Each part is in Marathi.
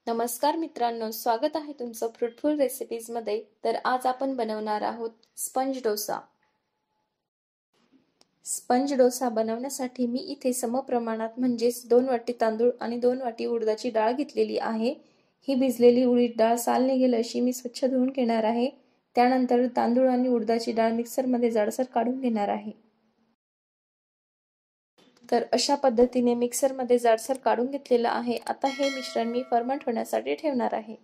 नमस्कार मित्रांनो, स्वागत आहे तुमचं फ्रूटफुल रेसिपीज मध्ये। तर आज आपण बनवणार आहोत स्पंज डोसा। स्पंज डोसा बनवण्यासाठी मी इथे समप्रमाणात म्हणजेच 2 वाटी तांदूळ आणि 2 वाटी उडदाची डाळ घेतलेली आहे। ही भिजलेली उडीद डाळ साल निघेल अशी मी स्वच्छ धुवून घेणार आहे। त्यानंतर तांदूळ आणि उडदाची डाळ मिक्सर मध्ये जाडसर काढून घेणार आहे। तर अशा पद्धतीने मिक्सर मध्ये जाडसर काढून घेतलेला आहे। आता हे मिश्रण मी फर्मेंट होण्यासाठी ठेवणार आहे।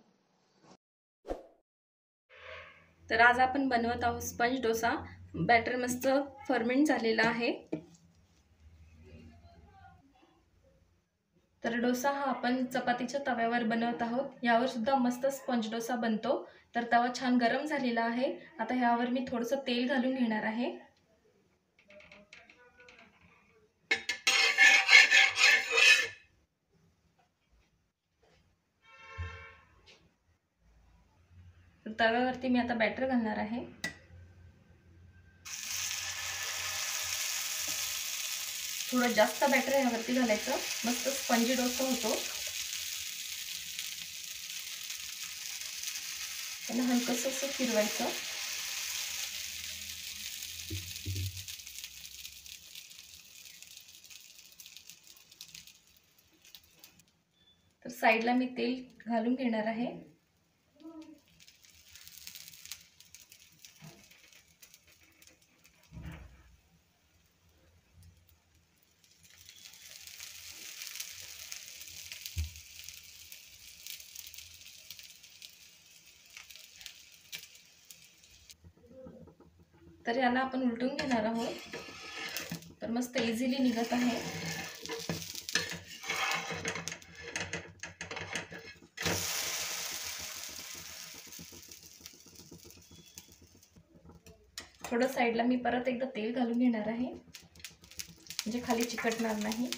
तर आज आपण बनवत आहोत स्पंज डोसा। बॅटर मस्त फर्मेंट झालेला आहे। तर डोसा हा आपण चपातीच्या तव्यावर बनवत आहोत। यावर सुद्धा मस्त स्पंज डोसा बनतो। तर तवा छान गरम झालेला आहे। आता यावर मी थोडंसं तेल घालून घेणार आहे। तव्यावरती मी आता बॅटर घालणार आहे। थोडं जास्त बॅटर यावरती घालायचं, मस्त स्पंजी डोसा होतो। त्याला हलकंसं असं फिरवायचं। तर साईडला मी तेल घालून घेणार आहे। तर याला आपण उलटून घेणार आहोत। तर मस्त इझिली निघत आहे। थोडं साईडला मी परत एकदा तेल घालून घेणार आहे, म्हणजे खाली चिकटणार नाही।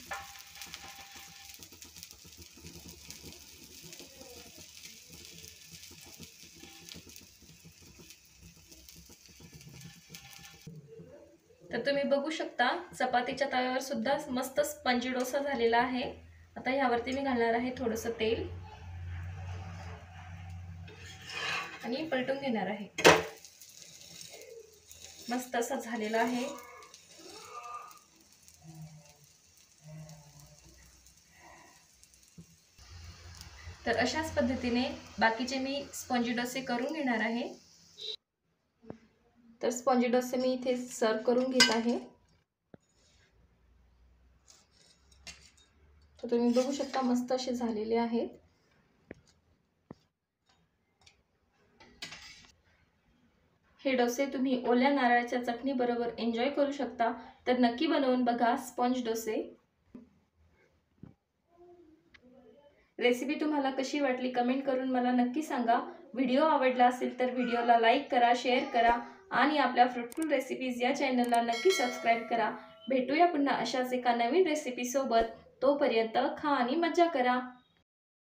तर तुम्ही बघू शकता चपातीच्या तव्यावर सुद्धा मस्त स्पंजी डोसा झालेला आहे। आता यावरती मी घालणार आहे थोडंसं तेल आणि पलटून घेणार आहे। मस्त असा झालेला आहे। तर अशाच पद्धतीने बाकीचे मी स्पंजी डोसे करून घेणार आहे। तर स्पंजी डोसे मी इथे सर्व करून घेत आहे। तर तुम्ही बघू शकता मस्त असे झालेले आहेत। हे डोसे तुम्ही ओल्या नारळाच्या चटणी बरोबर एन्जॉय करू शकता। तर नक्की बनवून बघा स्पंज डोसे। रेसिपी तुम्हाला कशी वाटली कमेंट करून मला नक्की सांगा। व्हिडिओ आवडला असेल तर व्हिडिओला लाईक करा, शेअर करा आणि आपल्या फ्रूटफुल रेसिपीज या चॅनलला नक्की सबस्क्राइब करा। भेटूया पुन्हा अशाच एका नवीन रेसिपी सोबत। तोपर्यंत खा आणि मज्जा करा।